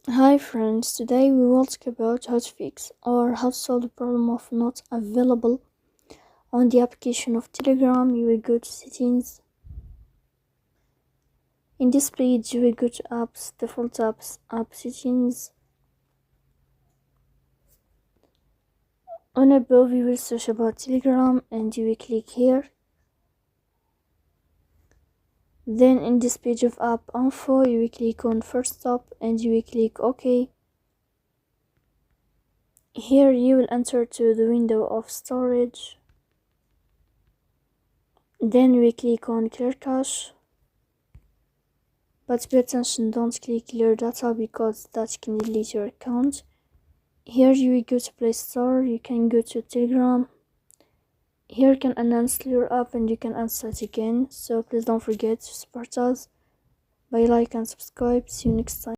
Hi friends, today we will talk about how to fix or how to solve the problem of not available on the application of Telegram. You will go to settings. In this page you will go to apps, default apps, app settings. On above you will search about Telegram and you will click here. Then in this page of app info you will click on first stop and you will click OK. Here you will enter to the window of storage. Then we click on clear cache, but pay attention, don't click clear data because that can delete your account. Here you will go to Play Store, you can go to Telegram. Here you can uninstall your app and you can install it again. So please don't forget to support us by like and subscribe. See you next time.